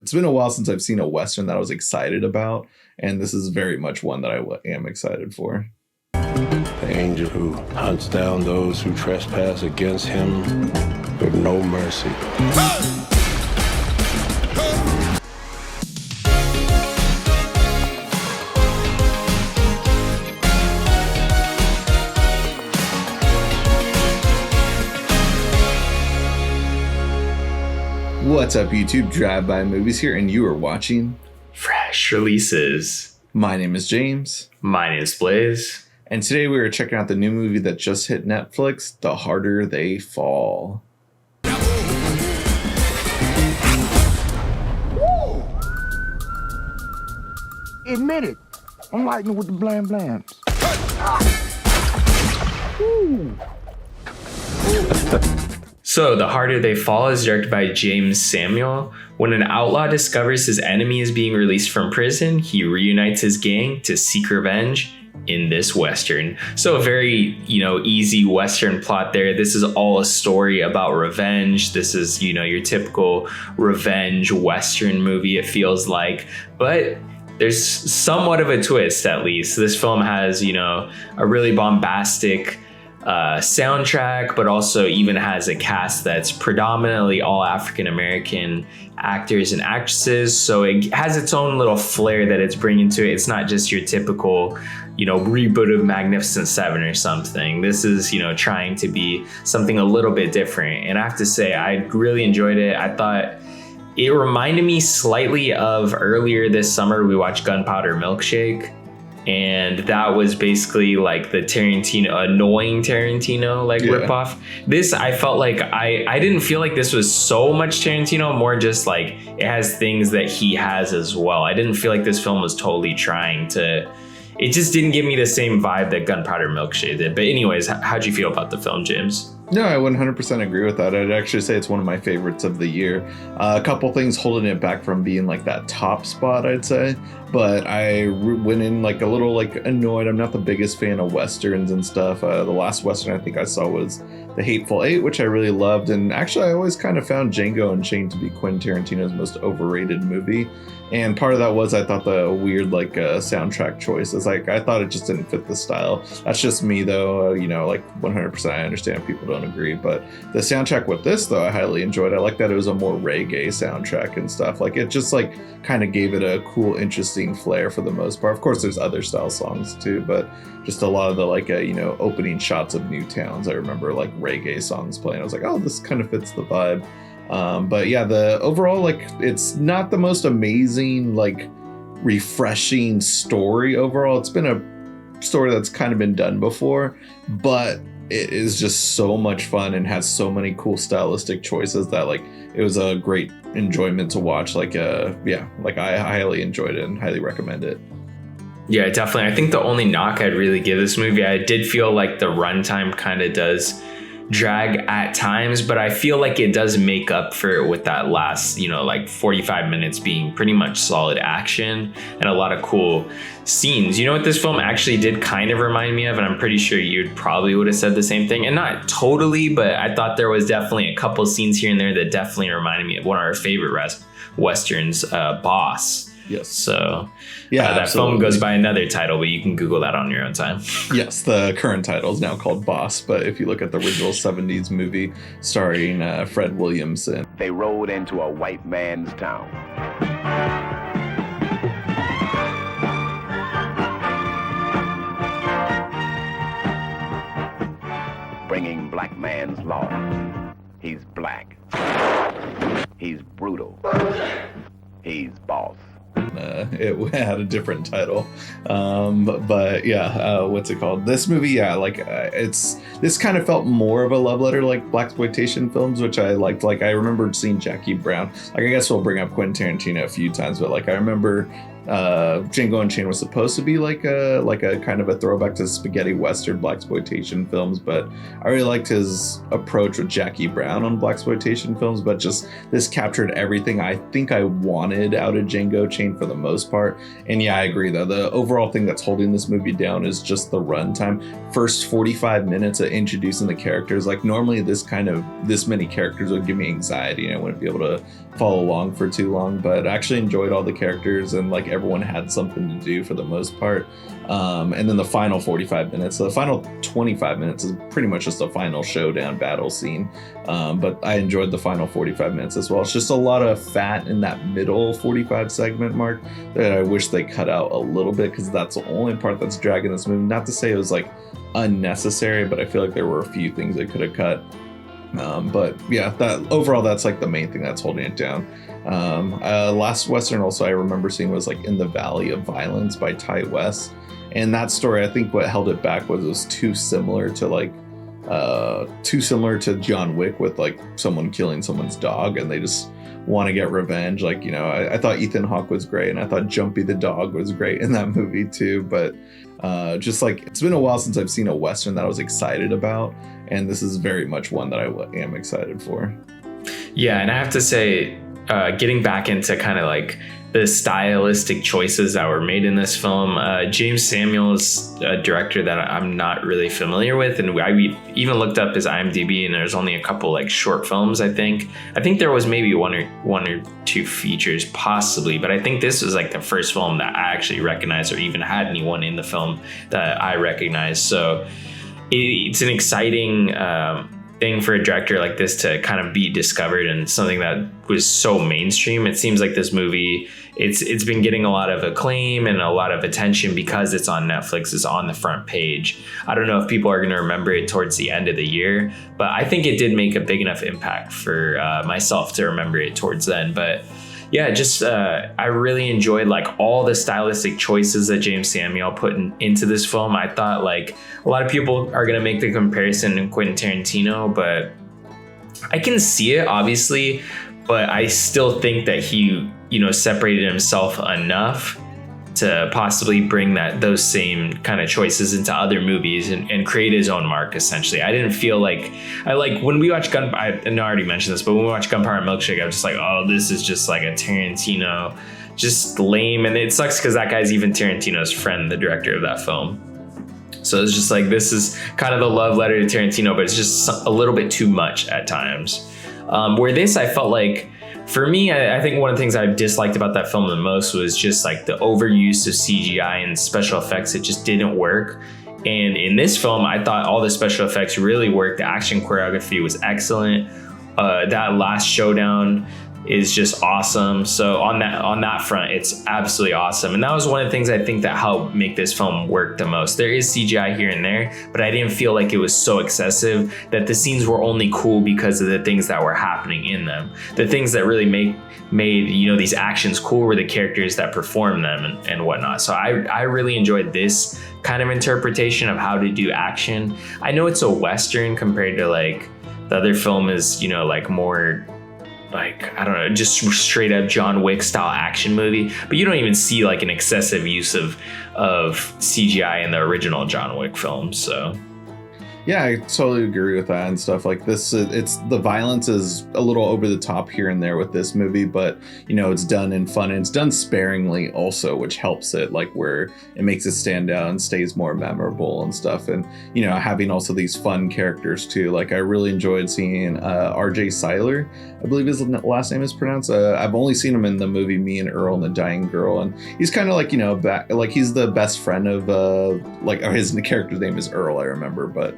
it's been a while since I've seen a Western that I was excited about. And this is very much one that I am excited for. The angel who hunts down those who trespass against him with no mercy. What's up, YouTube? Drive-By Movies here, and you are watching Fresh Releases. My name is James. My name is Blaise. And today we are checking out the new movie that just hit Netflix, The Harder They Fall. Admit it. I'm liking it with the blam blams. So, The Harder They Fall is directed by James Samuel. When an outlaw discovers his enemy is being released from prison, he reunites his gang to seek revenge in this Western. So a very, easy Western plot there. This is all a story about revenge. This is, your typical revenge Western movie, it feels like. But there's somewhat of a twist, at least. This film has, a really bombastic soundtrack, but also even has a cast that's predominantly all African-American actors and actresses. So it has its own little flair that it's bringing to it. It's not just your typical, reboot of Magnificent Seven or something. This is, trying to be something a little bit different. And I have to say, I really enjoyed it. I thought it reminded me slightly of earlier this summer, we watched Gunpowder Milkshake. And that was basically like the annoying Tarantino ripoff. This, I felt like I didn't feel like this was so much Tarantino, more just like it has things that he has as well. I didn't feel like this film was totally trying to, it just didn't give me the same vibe that Gunpowder Milkshake did. But anyways, how'd you feel about the film, James? No, I 100% agree with that. I'd actually say it's one of my favorites of the year. A couple things holding it back from being like that top spot, I'd say. But I went in like a little annoyed. I'm not the biggest fan of Westerns and stuff. The last Western I think I saw was The Hateful Eight, which I really loved. And actually, I always kind of found Django Unchained to be Quentin Tarantino's most overrated movie. And part of that was I thought the weird soundtrack choices. I thought it just didn't fit the style. That's just me though. 100% I understand if people don't agree. But the soundtrack with this though, I highly enjoyed. I like that it was a more reggae soundtrack and stuff. It just kind of gave it a cool, interesting flair for the most part. Of course, there's other style songs too, but just a lot of the opening shots of new towns. I remember reggae songs playing. I was like, oh, this kind of fits the vibe. But yeah, the overall, it's not the most amazing, refreshing story overall. It's been a story that's kind of been done before, but it is just so much fun and has so many cool stylistic choices that it was a great enjoyment to watch. I highly enjoyed it and highly recommend it. Yeah, definitely. I think the only knock I'd really give this movie, I did feel like the runtime kind of does drag at times, but I feel like it does make up for it with that last 45 minutes being pretty much solid action and a lot of cool scenes. You know what this film actually did kind of remind me of, and I'm pretty sure you probably would have said the same thing, and not totally, but I thought there was definitely a couple scenes here and there that definitely reminded me of one of our favorite Westerns, Boss. Yes. So yeah, that film goes by another title, but you can Google that on your own time. Yes, the current title is now called Boss, but if you look at the original 70s movie starring Fred Williamson. They rode into a white man's town. Bringing black man's law. He's black. He's brutal. He's boss. It had a different title, but yeah, what's it called? This movie, yeah, this kind of felt more of a love letter blaxploitation films, which I liked. I remember seeing Jackie Brown. I guess we'll bring up Quentin Tarantino a few times, but I remember Django Unchained was supposed to be like a kind of a throwback to spaghetti western blaxploitation films, but I really liked his approach with Jackie Brown on blaxploitation films. But just this captured everything I think I wanted out of Django Unchained for the most part. And yeah, I agree though. The overall thing that's holding this movie down is just the runtime. First 45 minutes of introducing the characters. Like normally this many characters would give me anxiety and I wouldn't be able to follow along for too long, but I actually enjoyed all the characters and like everyone had something to do for the most part. And then the final 45 minutes, the final 25 minutes is pretty much just a final showdown battle scene. But I enjoyed the final 45 minutes as well. It's just a lot of fat in that middle 45 segment mark that I wish they cut out a little bit, because that's the only part that's dragging this movie. Not to say it was like unnecessary, but I feel like there were a few things they could have cut. But yeah, that overall, that's like the main thing that's holding it down. Last Western also I remember seeing was like In the Valley of Violence by Ty West. And that story, I think what held it back was it was too similar to John Wick, with like someone killing someone's dog and they just want to get revenge. Like, you know, I thought Ethan Hawke was great and I thought Jumpy the dog was great in that movie too. But just like, it's been a while since I've seen a Western that I was excited about. And this is very much one that I am excited for. Yeah, and I have to say, getting back into kind of like the stylistic choices that were made in this film, James Samuel is a director that I'm not really familiar with, and I even looked up his IMDb, and there's only a couple like short films. I think there was maybe one or two features possibly, but I think this was like the first film that I actually recognized, or even had anyone in the film that I recognized. So it's an exciting thing for a director like this to kind of be discovered, and something that was so mainstream. It seems like this movie, it's been getting a lot of acclaim and a lot of attention because it's on Netflix, it's on the front page. I don't know if people are going to remember it towards the end of the year, but I think it did make a big enough impact for myself to remember it towards then. But yeah, just I really enjoyed like all the stylistic choices that James Samuel put into this film. I thought like a lot of people are gonna make the comparison to Quentin Tarantino, but I can see it obviously, but I still think that he, you know, separated himself enough to possibly bring those same kind of choices into other movies and create his own mark, essentially. I didn't feel like, when we watched I know I already mentioned this, but when we watched Gunpowder Milkshake, I was just like, oh, this is just like a Tarantino, just lame. And it sucks because that guy's even Tarantino's friend, the director of that film. So it's just like, this is kind of the love letter to Tarantino, but it's just a little bit too much at times. Where this, I felt like, for me, I think one of the things I disliked about that film the most was just like the overuse of CGI and special effects. It just didn't work. And in this film, I thought all the special effects really worked. The action choreography was excellent. That last showdown is just awesome. So on that front, it's absolutely awesome. And that was one of the things I think that helped make this film work the most. There is CGI here and there, but I didn't feel like it was so excessive that the scenes were only cool because of the things that were happening in them. The things that really made you know, these actions cool were the characters that performed them and whatnot. So I really enjoyed this kind of interpretation of how to do action. I know it's a Western compared to like the other film is, you know, like more like, I don't know, just straight up John Wick style action movie, but you don't even see like an excessive use of CGI in the original John Wick film. So yeah, I totally agree with that and stuff like this. It's the violence is a little over the top here and there with this movie, but you know, it's done in fun and it's done sparingly also, which helps it, like where it makes it stand out and stays more memorable and stuff. And you know, having also these fun characters too. Like I really enjoyed seeing RJ Seiler, I believe his last name is pronounced. I've only seen him in the movie Me and Earl and the Dying Girl, and he's kind of like, you know, like he's the best friend of his character's name is Earl, I remember, but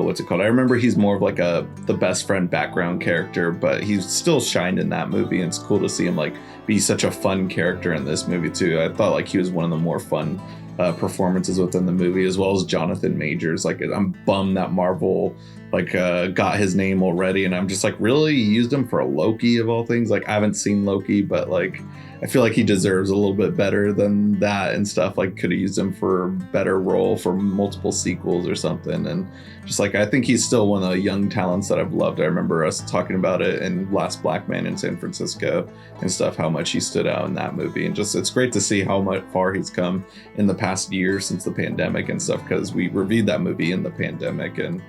what's it called? I remember he's more of like the best friend background character, but he's still shined in that movie, and it's cool to see him like be such a fun character in this movie too. I thought like he was one of the more fun performances within the movie, as well as Jonathan Majors. Like I'm bummed that Marvel got his name already, and I'm just like, really? You used him for a Loki of all things? Like, I haven't seen Loki, but like I feel like he deserves a little bit better than that and stuff. Like, could have used him for a better role for multiple sequels or something. And just like, I think he's still one of the young talents that I've loved. I remember us talking about it in Last Black Man in San Francisco and stuff, how much he stood out in that movie. And just, it's great to see how much far he's come in the past year since the pandemic and stuff, because we reviewed that movie in the pandemic. And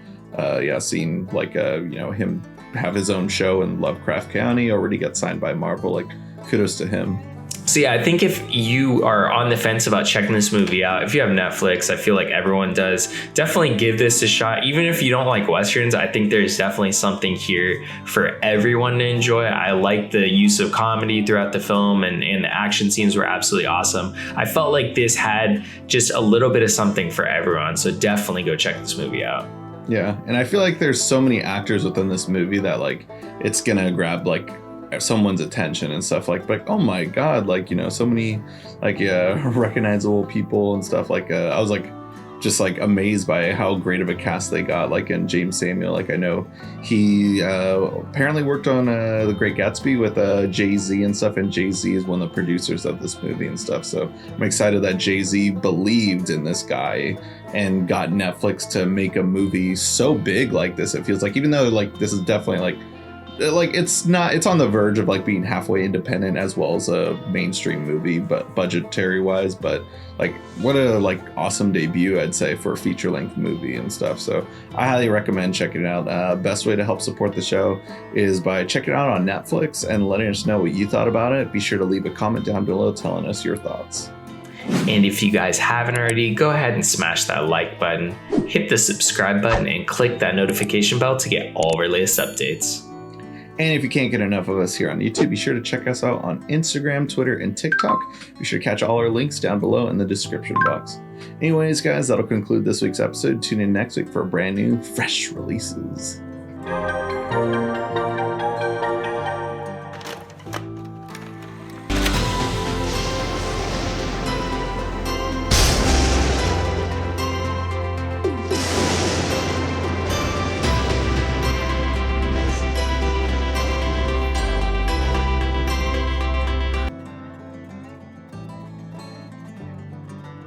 seeing like him have his own show in Lovecraft County, already got signed by Marvel, like kudos to him. So yeah, I think if you are on the fence about checking this movie out, if you have Netflix, I feel like everyone does, definitely give this a shot. Even if you don't like Westerns, I think there's definitely something here for everyone to enjoy. I like the use of comedy throughout the film, and the action scenes were absolutely awesome. I felt like this had just a little bit of something for everyone. So definitely go check this movie out. Yeah, and I feel like there's so many actors within this movie that like it's gonna grab like someone's attention and stuff, like oh my god, like so many like recognizable people and stuff. Like I was like just like amazed by how great of a cast they got. Like in James Samuel, like I know he apparently worked on The Great Gatsby with Jay-Z and stuff, and Jay-Z is one of the producers of this movie and stuff. So I'm excited that Jay-Z believed in this guy and got Netflix to make a movie so big like this. It feels like, even though like this is definitely like it's on the verge of like being halfway independent as well as a mainstream movie, but budgetary wise, but like what a like awesome debut, I'd say, for a feature length movie and stuff. So I highly recommend checking it out. Best way to help support the show is by checking it out on Netflix and letting us know what you thought about it. Be sure to leave a comment down below telling us your thoughts. And if you guys haven't already, go ahead and smash that like button, hit the subscribe button, and click that notification bell to get all of our latest updates. And if you can't get enough of us here on YouTube, be sure to check us out on Instagram, Twitter, and TikTok. Be sure to catch all our links down below in the description box. Anyways, guys, that'll conclude this week's episode. Tune in next week for brand new, fresh releases.